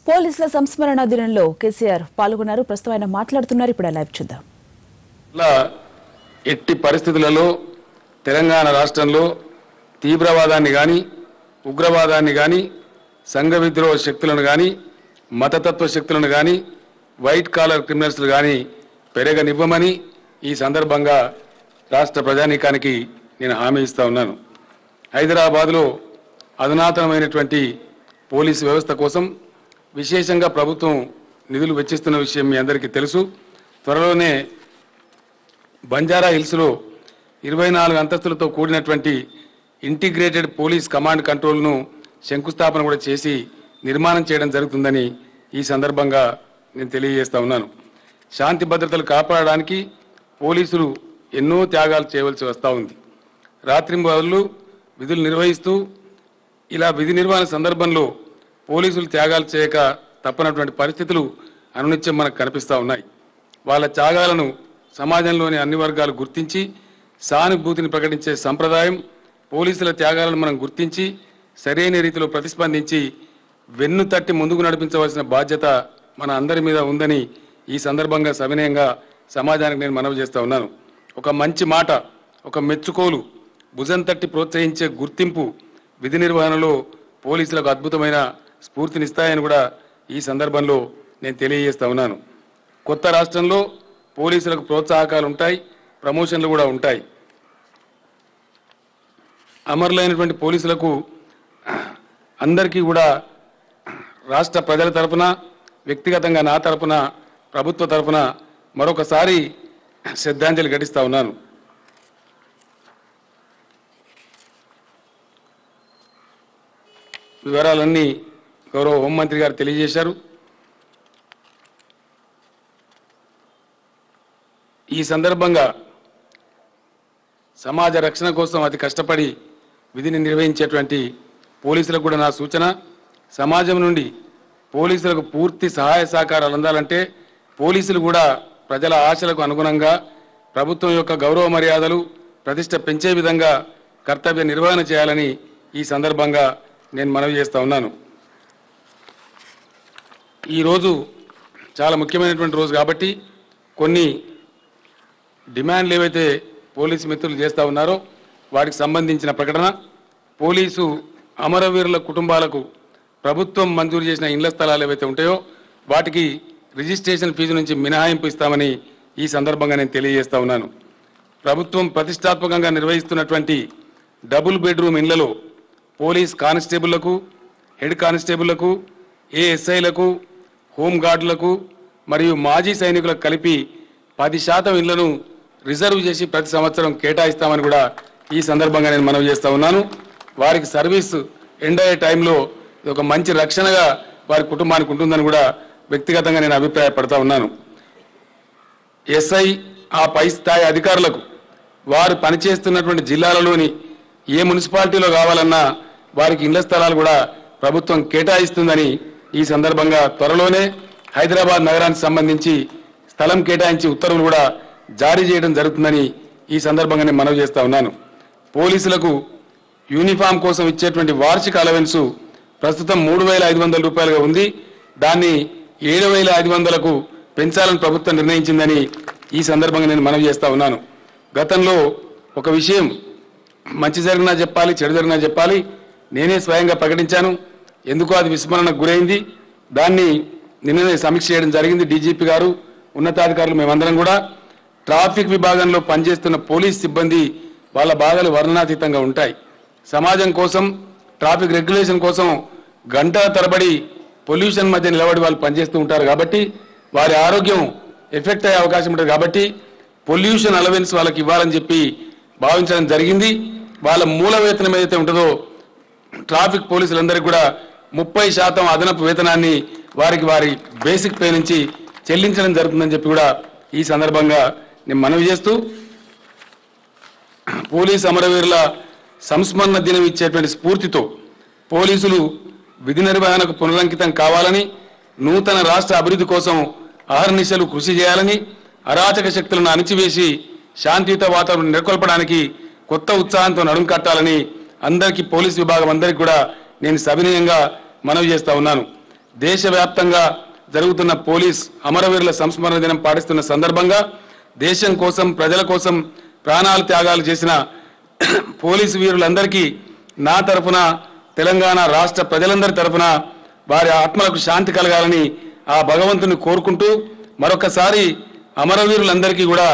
పోలీసుల సంస్మరణ దినంలో కేసీఆర్ పాల్గొన్నారు. ప్రస్తుతం ఆయన మాట్లాడుతున్నారు. ఇప్పుడు లైవ్ చూద్దాం. ఎట్టి పరిస్థితులలో తెలంగాణ రాష్ట్రంలో తీవ్రవాదాన్ని గాని ఉగ్రవాదాన్ని గాని సంఘ విద్రోహ శక్తులను గాని మతతత్వ శక్తులను గాని వైట్ కాలర్ క్రిమినల్స్ గాని పెరగనివ్వమని ఈ సందర్భంగా రాష్ట్ర ప్రజానీకానికి నేను హామీ ఇస్తా ఉన్నాను. హైదరాబాద్లో అధునాతనమైనటువంటి పోలీసు వ్యవస్థ కోసం విశేషంగా ప్రభుత్వం నిధులు వెచ్చిస్తున్న విషయం మీ అందరికీ తెలుసు. త్వరలోనే బంజారా హిల్స్లో 24 అంతస్తులతో కూడినటువంటి ఇంటిగ్రేటెడ్ పోలీస్ కమాండ్ కంట్రోల్ను శంకుస్థాపన కూడా చేసి నిర్మాణం చేయడం జరుగుతుందని ఈ సందర్భంగా నేను తెలియజేస్తా ఉన్నాను. శాంతి భద్రతలు కాపాడడానికి పోలీసులు ఎన్నో త్యాగాలు చేయవలసి వస్తూ ఉంది. రాత్రింబవళ్లు విధులు నిర్వహిస్తూ ఇలా విధి నిర్వహణ సందర్భంలో పోలీసులు త్యాగాలు చేయక తప్పనటువంటి పరిస్థితులు అనునిత్యం మనకు కనిపిస్తూ ఉన్నాయి. వాళ్ళ త్యాగాలను సమాజంలోని అన్ని వర్గాలు గుర్తించి సానుభూతిని ప్రకటించే సంప్రదాయం, పోలీసుల త్యాగాలను మనం గుర్తించి సరైన రీతిలో ప్రతిస్పందించి వెన్ను తట్టి ముందుకు నడిపించవలసిన బాధ్యత మన అందరి మీద ఉందని ఈ సందర్భంగా సవినయంగా సమాజానికి నేను మనవి చేస్తూ ఉన్నాను. ఒక మంచి మాట, ఒక మెచ్చుకోలు, భుజం తట్టి ప్రోత్సహించే గుర్తింపు విధి నిర్వహణలో పోలీసులకు అద్భుతమైన స్ఫూర్తినిస్తాయని కూడా ఈ సందర్భంలో నేను తెలియజేస్తా ఉన్నాను. కొత్త రాష్ట్రంలో పోలీసులకు ప్రోత్సాహకాలు ఉంటాయి, ప్రమోషన్లు కూడా ఉంటాయి. అమరులైనటువంటి పోలీసులకు అందరికీ కూడా రాష్ట్ర ప్రజల తరఫున, వ్యక్తిగతంగా నా తరఫున, ప్రభుత్వ తరఫున మరొకసారి శ్రద్ధాంజలి ఘటిస్తా ఉన్నాను. వివరాలన్నీ గౌరవ హోంమంత్రి గారు తెలియజేశారు. ఈ సందర్భంగా సమాజ రక్షణ కోసం అతి కష్టపడి విధిని నిర్వహించేటువంటి పోలీసులకు కూడా నా సూచన, సమాజం నుండి పోలీసులకు పూర్తి సహాయ సహకారాలు అందాలంటే పోలీసులు కూడా ప్రజల ఆశలకు అనుగుణంగా ప్రభుత్వం యొక్క గౌరవ మర్యాదలు ప్రతిష్ట పెంచే విధంగా కర్తవ్య నిర్వహణ చేయాలని ఈ సందర్భంగా నేను మనవి చేస్తూ ఉన్నాను. ఈరోజు చాలా ముఖ్యమైనటువంటి రోజు కాబట్టి కొన్ని డిమాండ్లు ఏవైతే పోలీసు మిత్రులు చేస్తూ ఉన్నారో వాటికి సంబంధించిన ప్రకటన, పోలీసు అమరవీరుల కుటుంబాలకు ప్రభుత్వం మంజూరు చేసిన ఇళ్ల స్థలాలు ఏవైతే ఉంటాయో వాటికి రిజిస్ట్రేషన్ ఫీజు నుంచి మినహాయింపు ఇస్తామని ఈ సందర్భంగా నేను తెలియజేస్తా ఉన్నాను. ప్రభుత్వం ప్రతిష్టాత్మకంగా నిర్వహిస్తున్నటువంటి డబుల్ బెడ్రూమ్ ఇళ్లలో పోలీస్ కానిస్టేబుళ్లకు, హెడ్ కానిస్టేబుళ్లకు, ఏఎస్ఐలకు, హోంగార్డులకు మరియు మాజీ సైనికులకు కలిపి 10% ఇళ్లను రిజర్వ్ చేసి ప్రతి సంవత్సరం కేటాయిస్తామని కూడా ఈ సందర్భంగా నేను మనవి చేస్తూ ఉన్నాను. వారికి సర్వీస్ ఎండ్ అయ్యే టైంలో ఒక మంచి రక్షణగా వారి కుటుంబానికి ఉంటుందని కూడా వ్యక్తిగతంగా నేను అభిప్రాయపడతా ఉన్నాను. ఎస్ఐ ఆ పై స్థాయి అధికారులకు వారు పనిచేస్తున్నటువంటి జిల్లాలలోని ఏ మున్సిపాలిటీలో కావాలన్నా వారికి ఇళ్ల స్థలాలు కూడా ప్రభుత్వం కేటాయిస్తుందని ఈ సందర్భంగా త్వరలోనే హైదరాబాద్ నగరానికి సంబంధించి స్థలం కేటాయించి ఉత్తర్వులు కూడా జారీ చేయడం జరుగుతుందని ఈ సందర్భంగా నేను మనవి చేస్తా ఉన్నాను. పోలీసులకు యూనిఫామ్ కోసం ఇచ్చేటువంటి వార్షిక అలవెన్సు ప్రస్తుతం 3,500 రూపాయలుగా ఉంది. దాన్ని 7,500కు పెంచాలని ప్రభుత్వం నిర్ణయించిందని ఈ సందర్భంగా నేను మనవి చేస్తా ఉన్నాను. గతంలో ఒక విషయం మంచి జరిగినా చెప్పాలి, చెడు జరిగినా చెప్పాలి, నేనే స్వయంగా ప్రకటించాను. ఎందుకో అది విస్మరణకు గురైంది. దాన్ని నిన్ననే సమీక్ష చేయడం జరిగింది. డీజీపీ గారు, ఉన్నతాధికారులు, మేమందరం కూడా ట్రాఫిక్ విభాగంలో పనిచేస్తున్న పోలీస్ సిబ్బంది వాళ్ళ బాధలు వర్ణనాతీతంగా ఉంటాయి. సమాజం కోసం, ట్రాఫిక్ రెగ్యులేషన్ కోసం గంటల తరబడి పొల్యూషన్ మధ్య నిలబడి వాళ్ళు పనిచేస్తూ ఉంటారు. కాబట్టి వారి ఆరోగ్యం ఎఫెక్ట్ అయ్యే అవకాశం ఉంటుంది. కాబట్టి పొల్యూషన్ అలవెన్స్ వాళ్ళకి ఇవ్వాలని చెప్పి భావించడం జరిగింది. వాళ్ళ మూల వేతనం ఏదైతే ఉంటుందో ట్రాఫిక్ పోలీసులందరికీ కూడా 30% అదనపు వేతనాన్ని వారికి వారి బేసిక్ పే నుంచి చెల్లించడం జరుగుతుందని చెప్పి కూడా ఈ సందర్భంగా నేను మనవి చేస్తూ, పోలీసు అమరవీరుల సంస్మరణ దినం ఇచ్చేటువంటి స్ఫూర్తితో పోలీసులు విధి నిర్వహణకు పునరంకితం కావాలని, నూతన రాష్ట్ర అభివృద్ధి కోసం అహర్నిశలు కృషి చేయాలని, అరాచక శక్తులను అణిచివేసి శాంతియుత వాతావరణం నెలకొల్పడానికి కొత్త ఉత్సాహంతో నడుం కట్టాలని అందరికీ, పోలీసు విభాగం అందరికీ కూడా నేను సవినయంగా మనవి చేస్తా ఉన్నాను. దేశవ్యాప్తంగా జరుగుతున్న పోలీస్ అమరవీరుల సంస్మరణ దినం పాటిస్తున్న సందర్భంగా దేశం కోసం ప్రజల కోసం ప్రాణాలు త్యాగాలు చేసిన పోలీసు వీరులందరికీ నా తరఫున తెలంగాణ రాష్ట్ర ప్రజలందరి తరఫున వారి ఆత్మలకు శాంతి కలగాలని ఆ భగవంతుని కోరుకుంటూ మరొకసారి అమరవీరులందరికీ కూడా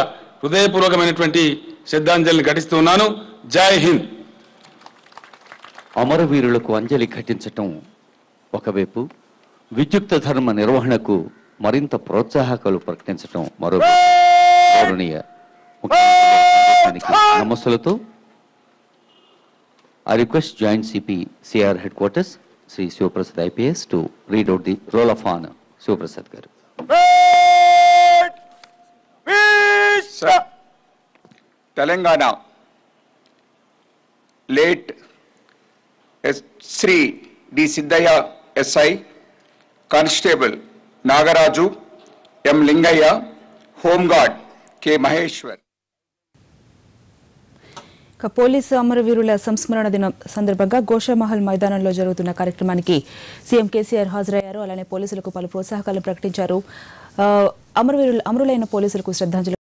హృదయపూర్వకమైనటువంటి శ్రద్ధాంజలిని ఘటిస్తున్నాను. జై హింద్. అమరవీరులకు అంజలి ఘటించటం ఒకవైపు, విద్యుక్త ధర్మ నిర్వహణకు మరింత ప్రోత్సాహకాలు ప్రకటించటం మరో గౌరవనీయ నమస్సులతో I request Joint CP CR Headquarters Sri Sivaprasad IPS to read out the roll of honor. Sivaprasad garu. Telangana late Sri D Siddhaya SI, Constable Nagaraju M Lingaya, Home Guard K Maheshwar. Police అమరవీరుల సంస్మరణ దినం సందర్భంగా గోషామహల్ మైదానంలో జరుగుతున్న కార్యక్రమానికి CM KCR హాజరయ్యారు. అలానే పోలీసులకు పలు ప్రోత్సాహకాలు ప్రకటించారు. అమరులైన పోలీసులకు శ్రద్ధాంజలి